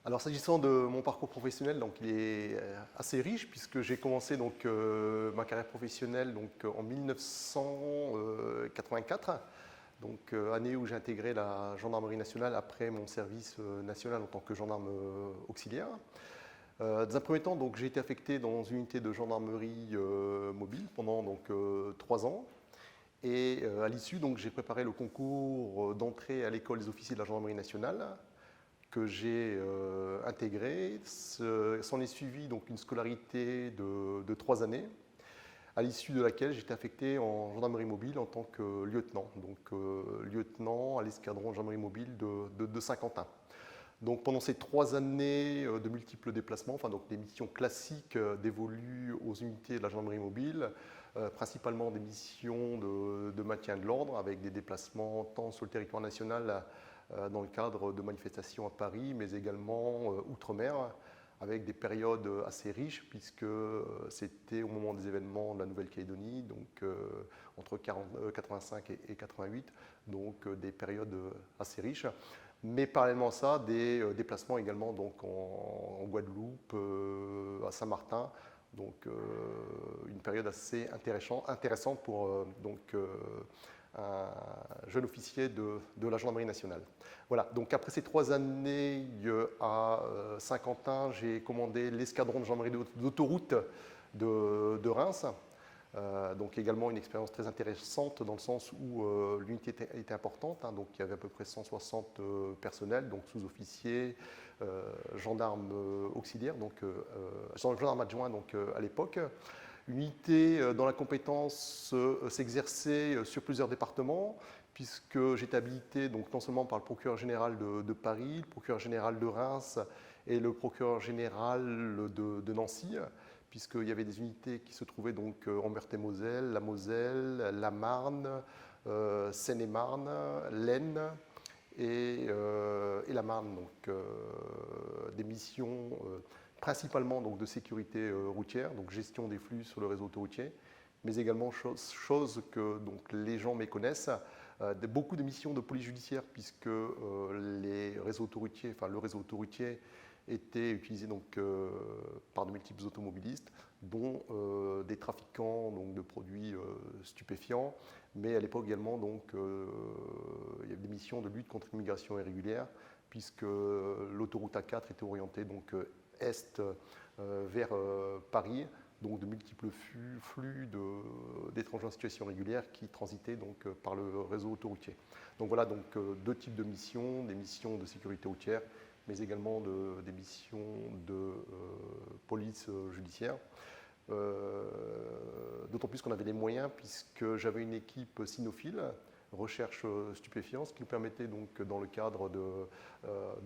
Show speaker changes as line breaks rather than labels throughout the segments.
Alors s'agissant de mon parcours professionnel, donc il est assez riche puisque j'ai commencé donc ma carrière professionnelle donc en 1984, donc année où j'ai intégré la gendarmerie nationale après mon service national en tant que gendarme auxiliaire. Dans un premier temps, donc j'ai été affecté dans une unité de gendarmerie mobile pendant donc 3 ans. Et à l'issue, donc j'ai préparé le concours d'entrée à l'école des officiers de la gendarmerie nationale que j'ai intégré. S'en est suivi donc une scolarité de 3 années, à l'issue de laquelle j'étais affecté en gendarmerie mobile en tant que lieutenant, donc lieutenant à l'escadron gendarmerie mobile de Saint-Quentin. Donc pendant ces 3 années de multiples déplacements, enfin donc des missions classiques dévolues aux unités de la gendarmerie mobile, principalement des missions de maintien de l'ordre avec des déplacements tant sur le territoire national dans le cadre de manifestations à Paris, mais également outre-mer, avec des périodes assez riches, puisque c'était au moment des événements de la Nouvelle-Calédonie, donc entre 85 et 88, donc des périodes assez riches. Mais parallèlement à ça, des déplacements également donc en Guadeloupe, à Saint-Martin, donc une période assez intéressante pour un jeune officier de la gendarmerie nationale. Voilà, donc après ces 3 années à Saint-Quentin, j'ai commandé l'escadron de gendarmerie d'autoroute de Reims. Donc également une expérience très intéressante dans le sens où l'unité était importante, hein, donc il y avait à peu près 160 personnels, donc sous-officiers, gendarmes auxiliaires, donc gendarmes adjoints donc, à l'époque. Unité dont la compétence s'exerçait sur plusieurs départements, puisque j'étais habilité donc, non seulement par le procureur général de Paris, le procureur général de Reims et le procureur général de Nancy, puisqu'il y avait des unités qui se trouvaient donc en Meurthe-et-Moselle, la Moselle, la Marne, Seine-et-Marne, l'Aisne et la Marne. Donc des missions principalement donc, de sécurité routière, donc gestion des flux sur le réseau autoroutier, mais également chose que donc, les gens méconnaissent, beaucoup de missions de police judiciaire, puisque les réseaux autoroutiers, enfin, le réseau autoroutier était utilisé donc, par de multiples automobilistes, dont des trafiquants donc, de produits stupéfiants, mais à l'époque également donc, il y avait des missions de lutte contre l'immigration irrégulière, puisque l'autoroute A4 était orientée donc, est vers Paris, donc de multiples flux d'étrangers en situation régulière qui transitaient donc, par le réseau autoroutier. Donc voilà donc, deux types de missions, des missions de sécurité routière, mais également des missions de police judiciaire. D'autant plus qu'on avait les moyens, puisque j'avais une équipe cynophile, recherche stupéfiants, ce qui nous permettait donc, dans le cadre de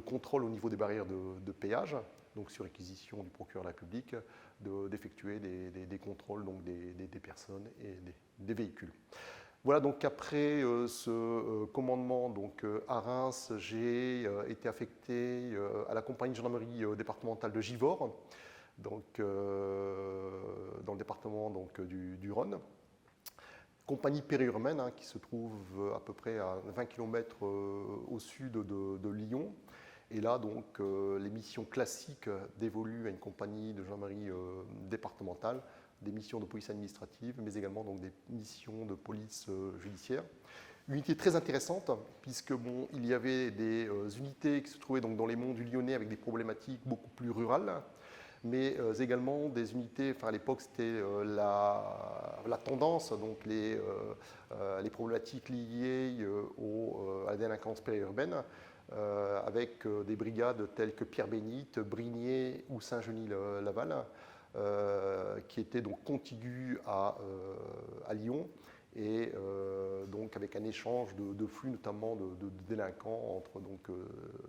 contrôle au niveau des barrières de péage, donc sur réquisition du procureur de la République, d'effectuer des contrôles donc des personnes et des véhicules. Voilà, donc après ce commandement donc, à Reims, j'ai été affecté à la compagnie de gendarmerie départementale de Givors, donc, dans le département donc, du Rhône. Compagnie périurbaine hein, qui se trouve à peu près à 20 km au sud de Lyon. Et là, donc, les missions classiques dévolues à une compagnie de gendarmerie départementale, des missions de police administrative, mais également donc, des missions de police judiciaire. Unité très intéressante, puisque bon, il y avait des unités qui se trouvaient donc, dans les monts du Lyonnais avec des problématiques beaucoup plus rurales, mais également des unités, enfin à l'époque c'était la tendance, donc les problématiques liées à la délinquance périurbaine, avec des brigades telles que Pierre-Bénite, Brignais ou Saint-Genis-Laval, qui étaient donc contiguës à Lyon, et donc avec un échange de flux notamment de délinquants entre donc,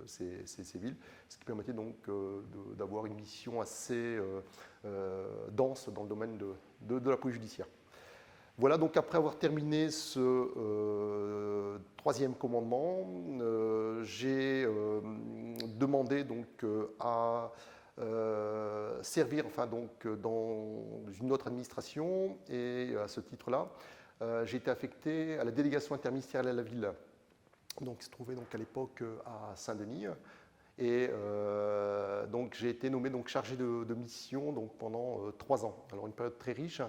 ces villes, ce qui permettait donc d'avoir une mission assez dense dans le domaine de la police judiciaire. Voilà, donc après avoir terminé ce troisième commandement, j'ai demandé donc à servir enfin, donc, dans une autre administration, et à ce titre-là, j'ai été affecté à la délégation interministérielle à la ville, donc, qui se trouvait donc, à l'époque à Saint-Denis. Et donc j'ai été nommé donc, chargé de mission donc, pendant 3 ans. Alors une période très riche,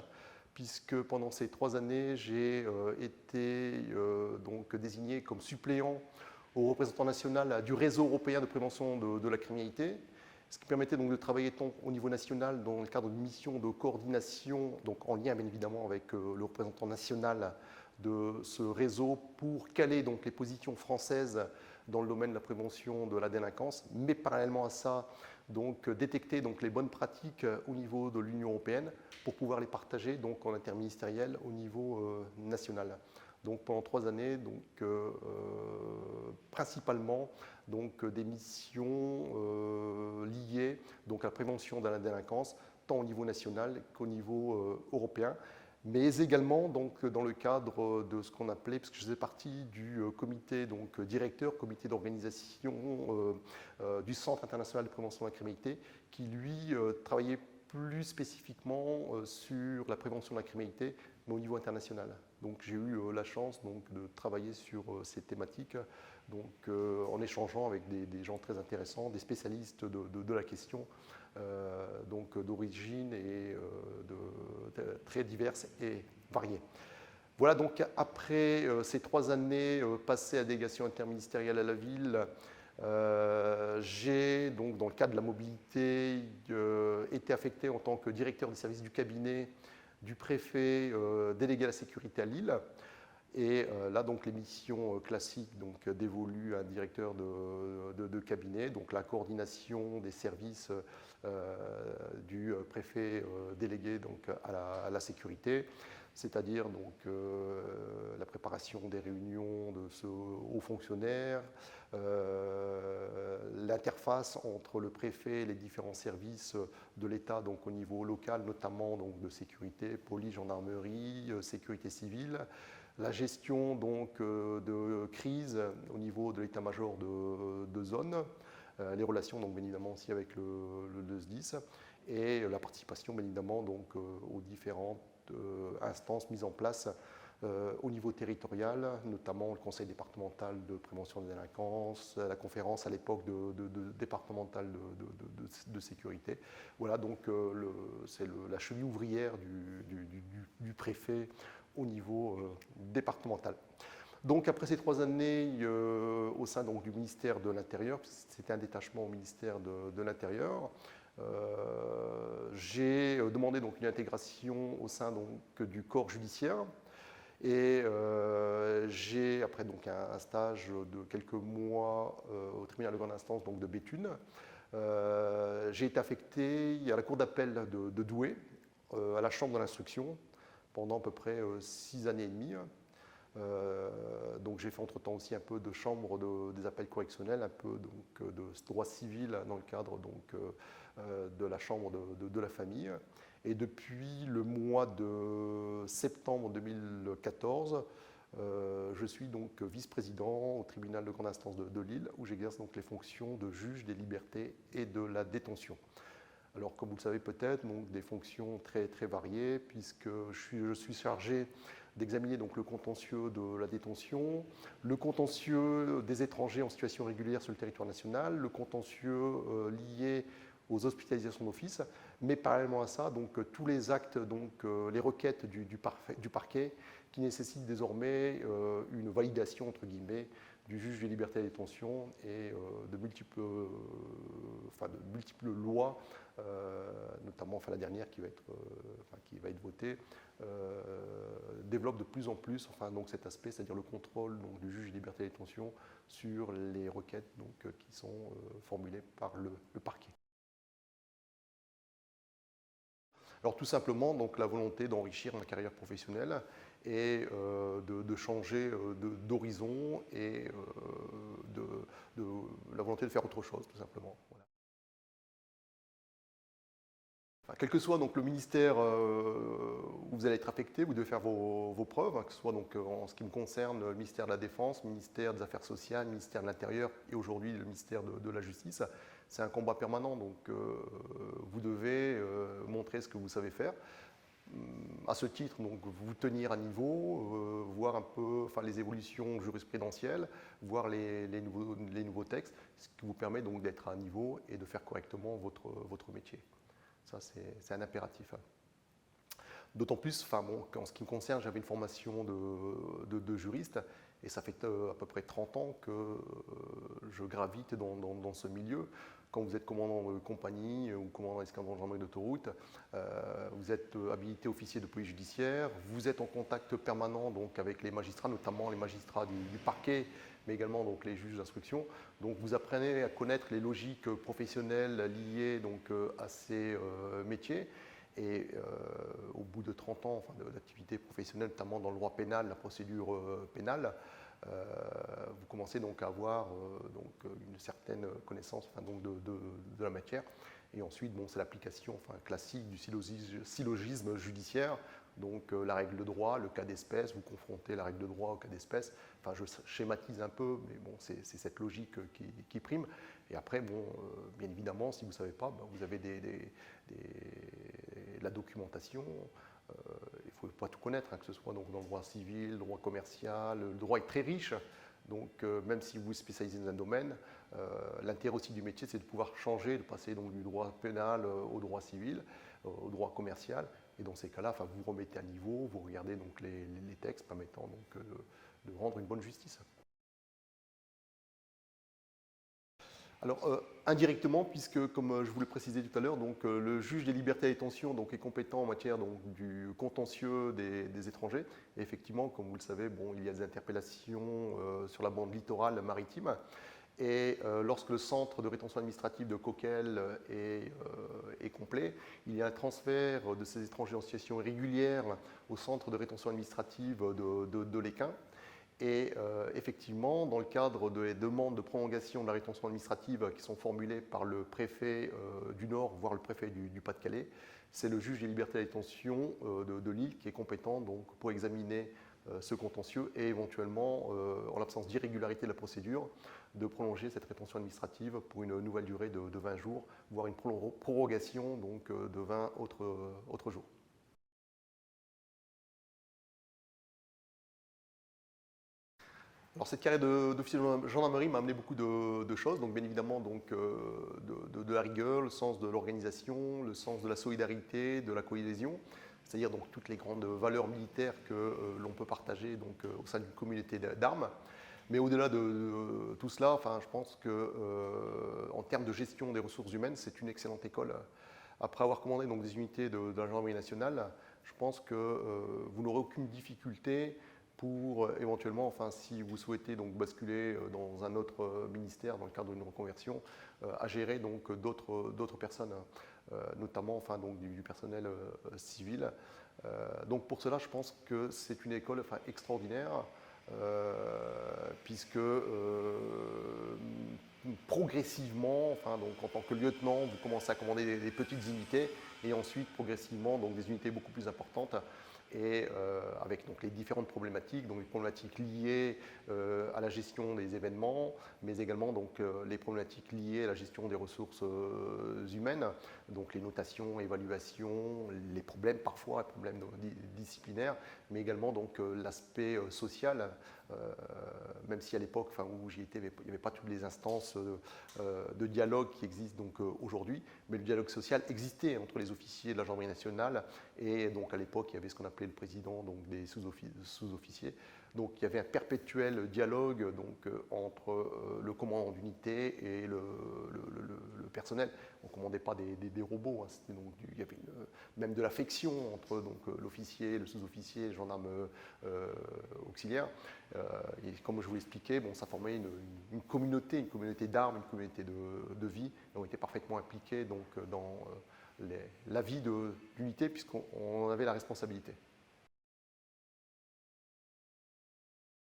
puisque pendant ces 3 années, j'ai été donc désigné comme suppléant au représentant national du réseau européen de prévention de la criminalité, ce qui permettait donc de travailler tant au niveau national dans le cadre d'une mission de coordination, donc en lien bien évidemment avec le représentant national de ce réseau pour caler donc les positions françaises dans le domaine de la prévention de la délinquance, mais parallèlement à ça, donc détecter donc les bonnes pratiques au niveau de l'Union européenne pour pouvoir les partager donc en interministériel au niveau national. Donc pendant 3 années, donc, principalement donc, des missions liées donc, à la prévention de la délinquance, tant au niveau national qu'au niveau européen, mais également donc, dans le cadre de ce qu'on appelait, parce que je faisais partie du comité donc, directeur, comité d'organisation du Centre international de prévention de la criminalité, qui lui travaillait plus spécifiquement sur la prévention de la criminalité, mais au niveau international. Donc j'ai eu la chance donc, de travailler sur ces thématiques donc, en échangeant avec des gens très intéressants, des spécialistes de la question, donc d'origine et très diverses et variées. Voilà donc après ces 3 années passées à la délégation interministérielle à la ville, j'ai donc dans le cadre de la mobilité été affecté en tant que directeur des services du cabinet du préfet délégué à la sécurité à Lille. Et là, donc, les missions classiques donc, dévolues à un directeur de cabinet, donc la coordination des services du préfet délégué donc, à la sécurité, c'est-à-dire donc, la préparation des réunions de ce haut fonctionnaire, l'interface entre le préfet et les différents services de l'État donc, au niveau local, notamment donc, de sécurité, police, gendarmerie, sécurité civile, la gestion donc, de crise au niveau de l'état-major de zone, les relations donc, bien évidemment aussi avec le SDIS et la participation bien évidemment donc, aux différentes instances mises en place au niveau territorial, notamment le conseil départemental de prévention de la délinquance, la conférence à l'époque départementale de sécurité. Voilà, donc c'est la cheville ouvrière du préfet au niveau départemental. Donc après ces 3 années au sein donc, du ministère de l'Intérieur, c'était un détachement au ministère de l'Intérieur, j'ai demandé donc, une intégration au sein donc, du corps judiciaire. Et j'ai, après donc, un stage de quelques mois au tribunal de grande instance donc, de Béthune, j'ai été affecté à la cour d'appel de Douai, à la chambre de l'instruction, pendant à peu près 6 années et demie. Donc j'ai fait entre-temps aussi un peu de chambre des appels correctionnels, un peu donc, de droit civil dans le cadre donc, de la chambre de la famille. Et depuis le mois de septembre 2014, je suis donc vice-président au tribunal de grande instance de Lille, où j'exerce donc les fonctions de juge des libertés et de la détention. Alors, comme vous le savez peut-être, donc des fonctions très, très variées, puisque je suis chargé d'examiner donc le contentieux de la détention, le contentieux des étrangers en situation régulière sur le territoire national, le contentieux lié aux hospitalisations d'office, mais parallèlement à ça, donc, tous les actes, donc, les requêtes du parquet qui nécessitent désormais une validation, entre guillemets, du juge des libertés et de la détention et de multiples lois, notamment la dernière qui va être votée, développe de plus en plus donc cet aspect, c'est-à-dire le contrôle donc, du juge des libertés et de la détention sur les requêtes donc, qui sont formulées par le parquet. Alors tout simplement, donc, la volonté d'enrichir ma carrière professionnelle et de changer d'horizon et la volonté de faire autre chose, tout simplement. Voilà. Enfin, quel que soit donc, le ministère où vous allez être affecté, vous devez faire vos preuves, hein, que ce soit donc, en ce qui me concerne le ministère de la Défense, le ministère des Affaires sociales, le ministère de l'Intérieur et aujourd'hui le ministère de la Justice. C'est un combat permanent, donc vous devez montrer ce que vous savez faire. à ce titre, donc, vous tenir à niveau, voir un peu les évolutions jurisprudentielles, voir les nouveaux textes, ce qui vous permet donc d'être à niveau et de faire correctement votre métier. Ça, c'est un impératif. D'autant plus, en ce qui me concerne, j'avais une formation de juriste, et ça fait à peu près 30 ans que je gravite dans ce milieu. Quand vous êtes commandant de compagnie ou commandant d'escadron de gendarmerie d'autoroute, vous êtes habilité officier de police judiciaire, vous êtes en contact permanent donc, avec les magistrats, notamment les magistrats du parquet, mais également donc, les juges d'instruction. Donc vous apprenez à connaître les logiques professionnelles liées donc, à ces métiers. Et au bout de 30 ans d'activité professionnelle, notamment dans le droit pénal, la procédure pénale, vous commencez donc à avoir une certaine connaissance de la matière. Et ensuite, c'est l'application classique du syllogisme judiciaire. Donc la règle de droit, le cas d'espèce, vous confrontez la règle de droit au cas d'espèce. Je schématise un peu, mais c'est cette logique qui prime. Et après, bien évidemment, si vous ne savez pas, vous avez la documentation. Il ne faut pas tout connaître, que ce soit donc, dans le droit civil, le droit commercial. Le droit est très riche. Donc, même si vous vous spécialisez dans un domaine, l'intérêt aussi du métier, c'est de pouvoir changer, de passer donc, du droit pénal au droit civil, au droit commercial. Et dans ces cas-là, vous vous remettez à niveau, vous regardez donc, les textes permettant donc, de rendre une bonne justice. Alors, indirectement, puisque, comme je vous l'ai précisé tout à l'heure, le juge des libertés et détention est compétent en matière du contentieux des étrangers. Et effectivement, comme vous le savez, il y a des interpellations sur la bande littorale maritime. Et lorsque le centre de rétention administrative de Coquelles est complet, il y a un transfert de ces étrangers en situation irrégulière au centre de rétention administrative de l'Équin. Et effectivement, dans le cadre des demandes de prolongation de la rétention administrative qui sont formulées par le préfet du Nord, voire le préfet du Pas-de-Calais, c'est le juge des libertés et de la détention de Lille qui est compétent donc, pour examiner ce contentieux et éventuellement, en l'absence d'irrégularité de la procédure, de prolonger cette rétention administrative pour une nouvelle durée de 20 jours, voire une prorogation donc, de 20 autres jours. Alors, cette carrière d'officier de gendarmerie m'a amené beaucoup de choses, donc bien évidemment de la rigueur, le sens de l'organisation, le sens de la solidarité, de la cohésion, c'est-à-dire donc toutes les grandes valeurs militaires que l'on peut partager donc, au sein d'une communauté d'armes. Mais au-delà de tout cela, je pense qu'en termes de gestion des ressources humaines, c'est une excellente école. Après avoir commandé donc, des unités de la gendarmerie nationale, je pense que vous n'aurez aucune difficulté pour éventuellement, si vous souhaitez donc basculer dans un autre ministère dans le cadre d'une reconversion, à gérer donc d'autres personnes, notamment donc, du personnel civil. Donc pour cela, je pense que c'est une école extraordinaire, puisque progressivement, donc, en tant que lieutenant, vous commencez à commander des petites unités et ensuite progressivement donc, des unités beaucoup plus importantes. Et avec donc, les différentes problématiques, donc les problématiques liées à la gestion des événements, mais également donc, les problématiques liées à la gestion des ressources humaines, donc les notations, évaluations, les problèmes parfois, les problèmes disciplinaires, mais également donc l'aspect social, même si à l'époque où j'y étais, il n'y avait pas toutes les instances de dialogue qui existent donc aujourd'hui, mais le dialogue social existait entre les officiers de la gendarmerie nationale et donc à l'époque il y avait ce qu'on appelait le président donc, des sous-officiers. Donc il y avait un perpétuel dialogue donc, entre le commandant d'unité et le personnel. On ne commandait pas des robots, hein. Donc, il y avait même de l'affection entre l'officier, le sous-officier et le gendarme auxiliaire. Et comme je vous l'expliquais, ça formait une communauté d'armes, une communauté de vie. Et on était parfaitement impliqués donc, dans la vie de l'unité puisqu'on avait la responsabilité.